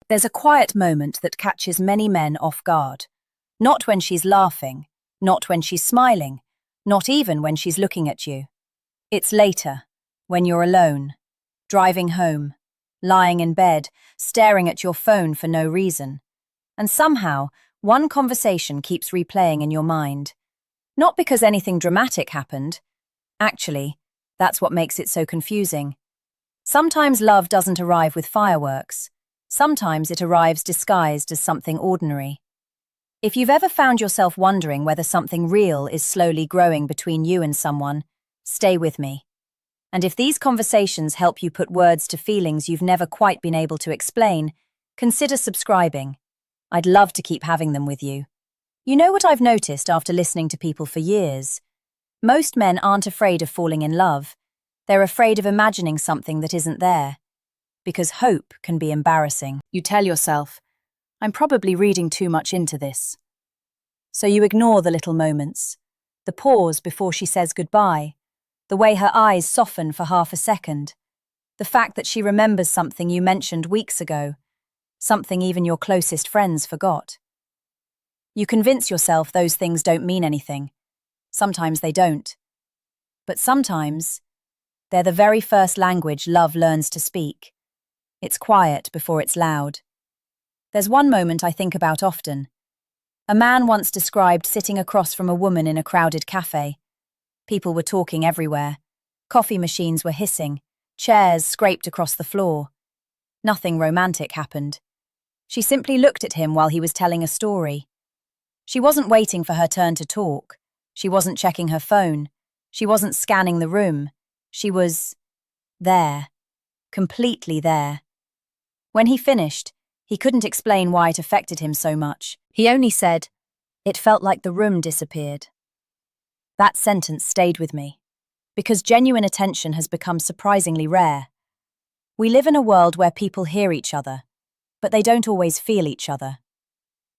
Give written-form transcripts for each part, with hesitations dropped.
There's a quiet moment that catches many men off guard. Not when she's laughing, not when she's smiling, not even when she's looking at you. It's later, when you're alone, driving home, lying in bed, staring at your phone for no reason. And somehow, one conversation keeps replaying in your mind. Not because anything dramatic happened. Actually, that's what makes it so confusing. Sometimes love doesn't arrive with fireworks. Sometimes it arrives disguised as something ordinary. If you've ever found yourself wondering whether something real is slowly growing between you and someone, stay with me. And if these conversations help you put words to feelings you've never quite been able to explain, consider subscribing. I'd love to keep having them with you. You know what I've noticed after listening to people for years? Most men aren't afraid of falling in love. They're afraid of imagining something that isn't there. Because hope can be embarrassing. You tell yourself, I'm probably reading too much into this. So you ignore the little moments, the pause before she says goodbye, the way her eyes soften for half a second, the fact that she remembers something you mentioned weeks ago, something even your closest friends forgot. You convince yourself those things don't mean anything. Sometimes they don't. But sometimes, they're the very first language love learns to speak. It's quiet before it's loud. There's one moment I think about often. A man once described sitting across from a woman in a crowded cafe. People were talking everywhere. Coffee machines were hissing. Chairs scraped across the floor. Nothing romantic happened. She simply looked at him while he was telling a story. She wasn't waiting for her turn to talk. She wasn't checking her phone. She wasn't scanning the room. She was there. Completely there. When he finished, he couldn't explain why it affected him so much. He only said, "It felt like the room disappeared." That sentence stayed with me, because genuine attention has become surprisingly rare. We live in a world where people hear each other, but they don't always feel each other.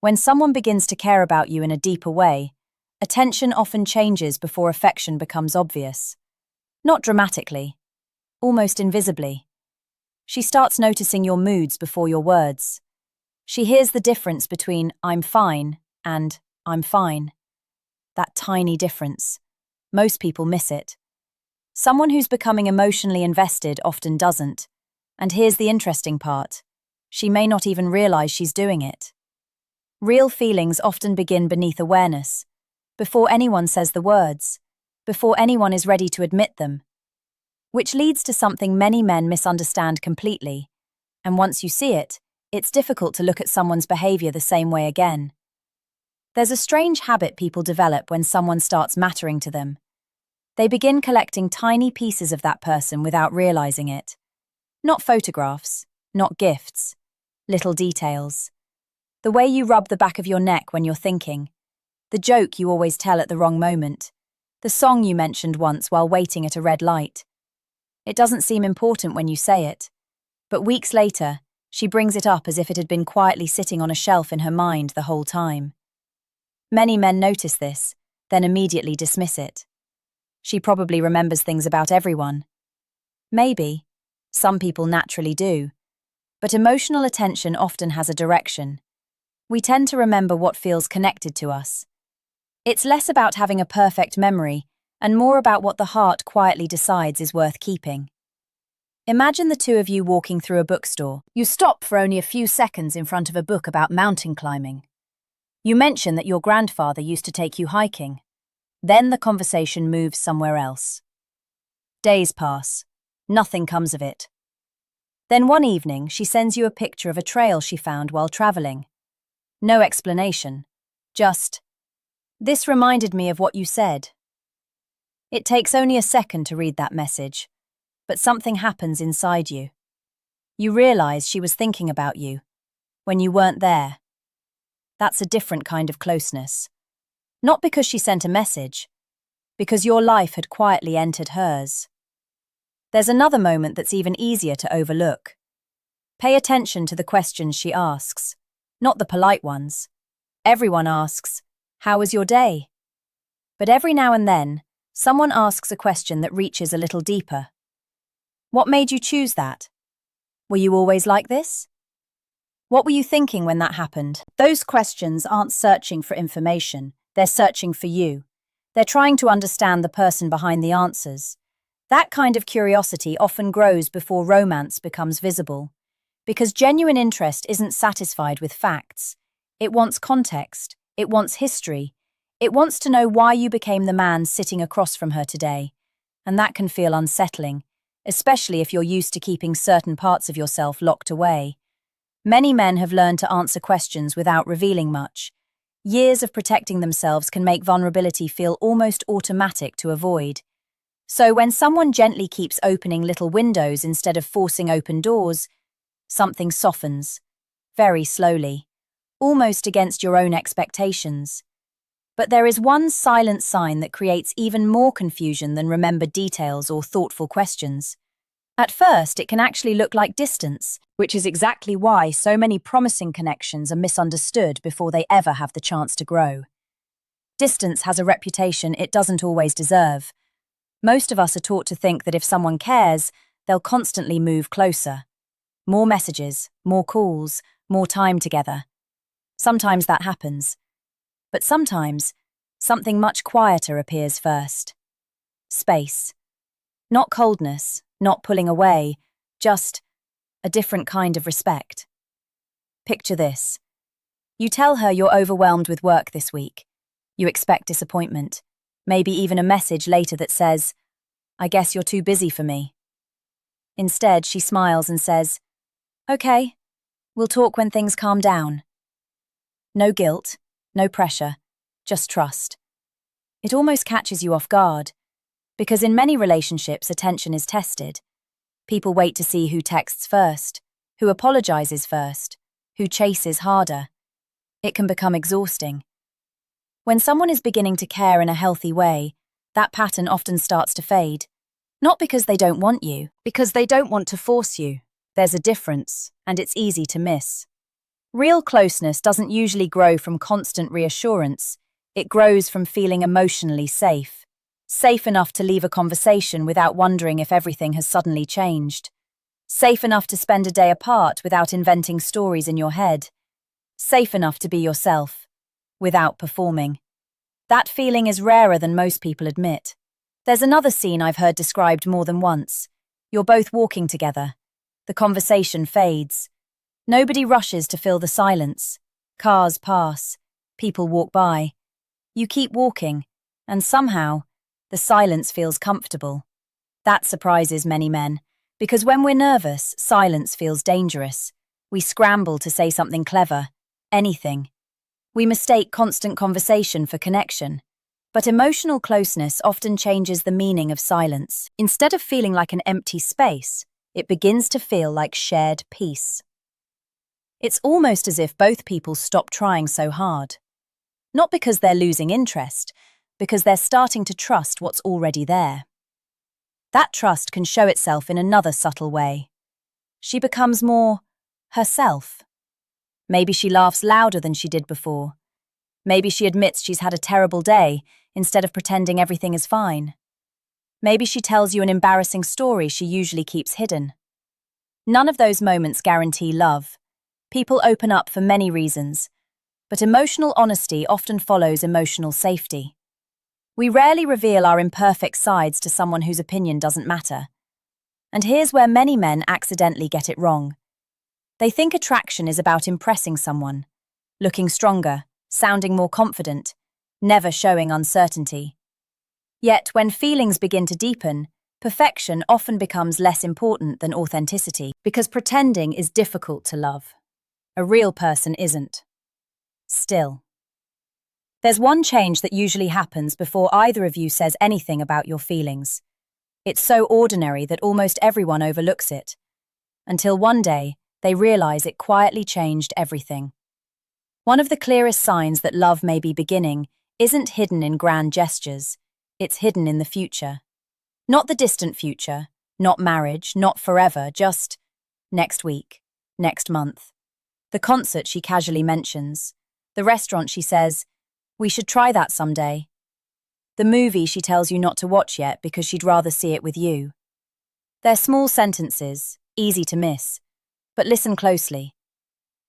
When someone begins to care about you in a deeper way, attention often changes before affection becomes obvious. Not dramatically, almost invisibly. She starts noticing your moods before your words. She hears the difference between "I'm fine" and "I'm fine." That tiny difference. Most people miss it. Someone who's becoming emotionally invested often doesn't. And here's the interesting part. She may not even realize she's doing it. Real feelings often begin beneath awareness, before anyone says the words, before anyone is ready to admit them. Which leads to something many men misunderstand completely. And once you see it, it's difficult to look at someone's behavior the same way again. There's a strange habit people develop when someone starts mattering to them. They begin collecting tiny pieces of that person without realizing it. Not photographs, not gifts, little details. The way you rub the back of your neck when you're thinking. The joke you always tell at the wrong moment. The song you mentioned once while waiting at a red light. It doesn't seem important when you say it, but weeks later, she brings it up as if it had been quietly sitting on a shelf in her mind the whole time. Many men notice this, then immediately dismiss it. She probably remembers things about everyone. Maybe. Some people naturally do. But emotional attention often has a direction. We tend to remember what feels connected to us. It's less about having a perfect memory and more about what the heart quietly decides is worth keeping. Imagine the two of you walking through a bookstore. You stop for only a few seconds in front of a book about mountain climbing. You mention that your grandfather used to take you hiking. Then the conversation moves somewhere else. Days pass. Nothing comes of it. Then one evening, she sends you a picture of a trail she found while traveling. No explanation. Just, "This reminded me of what you said." It takes only a second to read that message, but something happens inside you. You realize she was thinking about you, when you weren't there. That's a different kind of closeness. Not because she sent a message, because your life had quietly entered hers. There's another moment that's even easier to overlook. Pay attention to the questions she asks, not the polite ones. Everyone asks, "How was your day?" But every now and then, someone asks a question that reaches a little deeper. What made you choose that? Were you always like this? What were you thinking when that happened? Those questions aren't searching for information, they're searching for you. They're trying to understand the person behind the answers. That kind of curiosity often grows before romance becomes visible. Because genuine interest isn't satisfied with facts. It wants context, it wants history, it wants to know why you became the man sitting across from her today. And that can feel unsettling, especially if you're used to keeping certain parts of yourself locked away. Many men have learned to answer questions without revealing much. Years of protecting themselves can make vulnerability feel almost automatic to avoid. So when someone gently keeps opening little windows instead of forcing open doors, something softens, very slowly, almost against your own expectations. But there is one silent sign that creates even more confusion than remembered details or thoughtful questions. At first, it can actually look like distance, which is exactly why so many promising connections are misunderstood before they ever have the chance to grow. Distance has a reputation it doesn't always deserve. Most of us are taught to think that if someone cares, they'll constantly move closer. More messages, more calls, more time together. Sometimes that happens. But sometimes, something much quieter appears first. Space. Not coldness, not pulling away, just a different kind of respect. Picture this. You tell her you're overwhelmed with work this week. You expect disappointment, maybe even a message later that says, "I guess you're too busy for me." Instead, she smiles and says, "Okay, we'll talk when things calm down." No guilt, no pressure, just trust. It almost catches you off guard, because in many relationships, attention is tested. People wait to see who texts first, who apologizes first, who chases harder. It can become exhausting. When someone is beginning to care in a healthy way, that pattern often starts to fade. Not because they don't want you, because they don't want to force you. There's a difference, and it's easy to miss. Real closeness doesn't usually grow from constant reassurance. It grows from feeling emotionally safe. Safe enough to leave a conversation without wondering if everything has suddenly changed. Safe enough to spend a day apart without inventing stories in your head. Safe enough to be yourself, without performing. That feeling is rarer than most people admit. There's another scene I've heard described more than once. You're both walking together. The conversation fades. Nobody rushes to fill the silence. Cars pass. People walk by. You keep walking, and somehow, the silence feels comfortable. That surprises many men, because when we're nervous, silence feels dangerous. We scramble to say something clever, anything. We mistake constant conversation for connection. But emotional closeness often changes the meaning of silence. Instead of feeling like an empty space, it begins to feel like shared peace. It's almost as if both people stop trying so hard. Not because they're losing interest, because they're starting to trust what's already there. That trust can show itself in another subtle way. She becomes more herself. Maybe she laughs louder than she did before. Maybe she admits she's had a terrible day instead of pretending everything is fine. Maybe she tells you an embarrassing story she usually keeps hidden. None of those moments guarantee love. People open up for many reasons, but emotional honesty often follows emotional safety. We rarely reveal our imperfect sides to someone whose opinion doesn't matter. And here's where many men accidentally get it wrong. They think attraction is about impressing someone, looking stronger, sounding more confident, never showing uncertainty. Yet, when feelings begin to deepen, perfection often becomes less important than authenticity, because pretending is difficult to love. A real person isn't. Still. There's one change that usually happens before either of you says anything about your feelings. It's so ordinary that almost everyone overlooks it. Until one day, they realize it quietly changed everything. One of the clearest signs that love may be beginning isn't hidden in grand gestures, it's hidden in the future. Not the distant future, not marriage, not forever, just next week, next month. The concert she casually mentions, the restaurant she says, "We should try that someday." The movie she tells you not to watch yet because she'd rather see it with you. They're small sentences, easy to miss, but listen closely.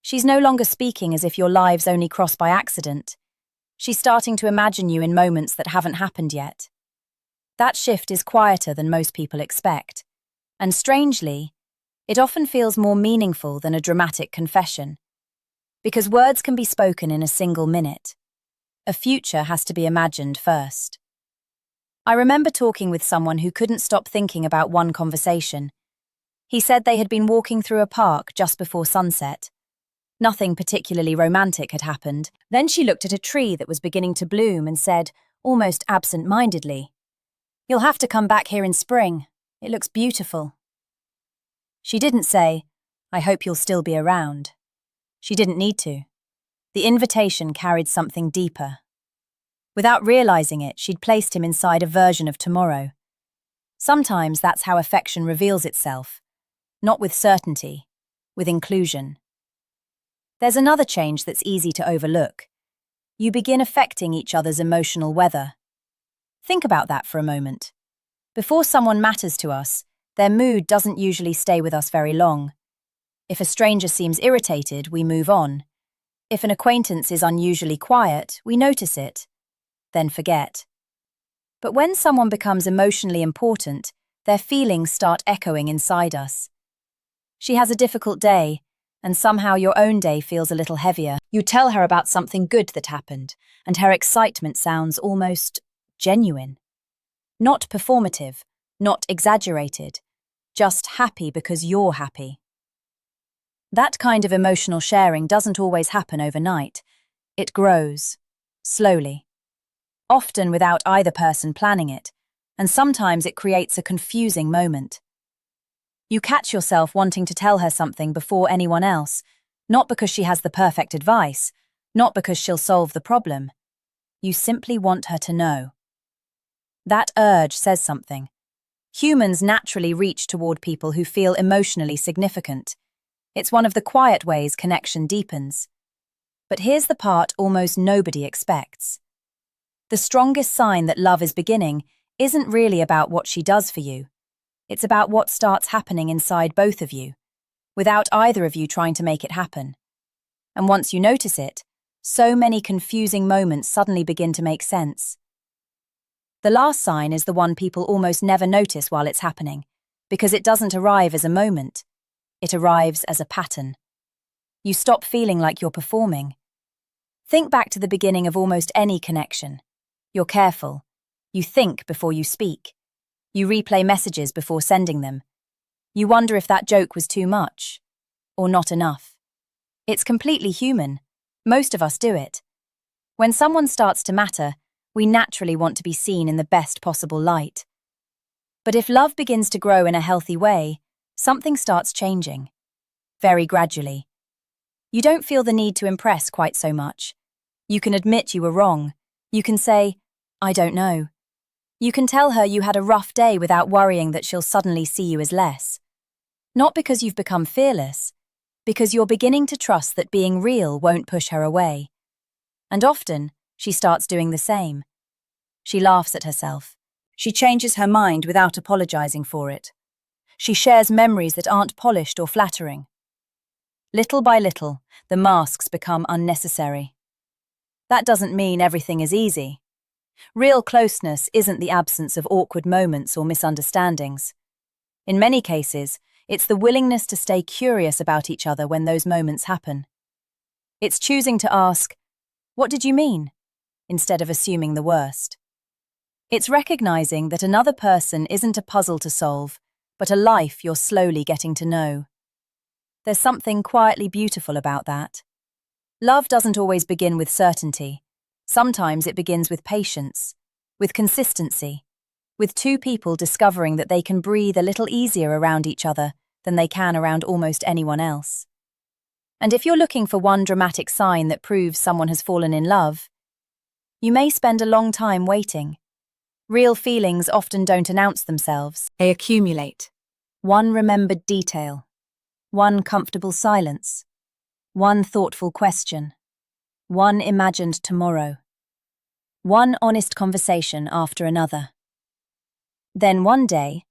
She's no longer speaking as if your lives only cross by accident. She's starting to imagine you in moments that haven't happened yet. That shift is quieter than most people expect. And strangely, it often feels more meaningful than a dramatic confession. Because words can be spoken in a single minute. A future has to be imagined first. I remember talking with someone who couldn't stop thinking about one conversation. He said they had been walking through a park just before sunset. Nothing particularly romantic had happened. Then she looked at a tree that was beginning to bloom and said, almost absent-mindedly, "You'll have to come back here in spring. It looks beautiful." She didn't say, "I hope you'll still be around." She didn't need to. The invitation carried something deeper. Without realizing it, she'd placed him inside a version of tomorrow. Sometimes that's how affection reveals itself, not with certainty, with inclusion. There's another change that's easy to overlook. You begin affecting each other's emotional weather. Think about that for a moment. Before someone matters to us, their mood doesn't usually stay with us very long. If a stranger seems irritated, we move on. If an acquaintance is unusually quiet, we notice it, then forget. But when someone becomes emotionally important, their feelings start echoing inside us. She has a difficult day, and somehow your own day feels a little heavier. You tell her about something good that happened, and her excitement sounds almost genuine. Not performative, not exaggerated, just happy because you're happy. That kind of emotional sharing doesn't always happen overnight. It grows, slowly. Often without either person planning it, and sometimes it creates a confusing moment. You catch yourself wanting to tell her something before anyone else, not because she has the perfect advice, not because she'll solve the problem. You simply want her to know. That urge says something. Humans naturally reach toward people who feel emotionally significant. It's one of the quiet ways connection deepens. But here's the part almost nobody expects. The strongest sign that love is beginning isn't really about what she does for you. It's about what starts happening inside both of you, without either of you trying to make it happen. And once you notice it, so many confusing moments suddenly begin to make sense. The last sign is the one people almost never notice while it's happening, because it doesn't arrive as a moment. It arrives as a pattern. You stop feeling like you're performing. Think back to the beginning of almost any connection. You're careful. You think before you speak. You replay messages before sending them. You wonder if that joke was too much or not enough. It's completely human. Most of us do it. When someone starts to matter, we naturally want to be seen in the best possible light. But if love begins to grow in a healthy way, something starts changing. Very gradually. You don't feel the need to impress quite so much. You can admit you were wrong. You can say, "I don't know." You can tell her you had a rough day without worrying that she'll suddenly see you as less. Not because you've become fearless, because you're beginning to trust that being real won't push her away. And often, she starts doing the same. She laughs at herself. She changes her mind without apologizing for it. She shares memories that aren't polished or flattering. Little by little, the masks become unnecessary. That doesn't mean everything is easy. Real closeness isn't the absence of awkward moments or misunderstandings. In many cases, it's the willingness to stay curious about each other when those moments happen. It's choosing to ask, "What did you mean?" instead of assuming the worst. It's recognizing that another person isn't a puzzle to solve, but a life you're slowly getting to know. There's something quietly beautiful about that. Love doesn't always begin with certainty. Sometimes it begins with patience, with consistency, with two people discovering that they can breathe a little easier around each other than they can around almost anyone else. And if you're looking for one dramatic sign that proves someone has fallen in love, you may spend a long time waiting. Real feelings often don't announce themselves. They accumulate. One remembered detail, one comfortable silence, one thoughtful question, one imagined tomorrow, one honest conversation after another. Then one day,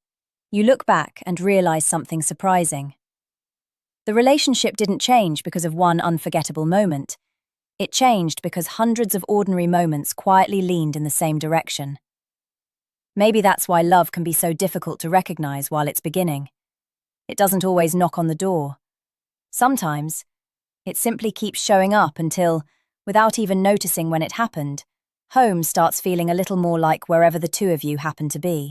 you look back and realize something surprising. The relationship didn't change because of one unforgettable moment. It changed because hundreds of ordinary moments quietly leaned in the same direction. Maybe that's why love can be so difficult to recognize while it's beginning. It doesn't always knock on the door. Sometimes, it simply keeps showing up until, without even noticing when it happened, home starts feeling a little more like wherever the two of you happen to be.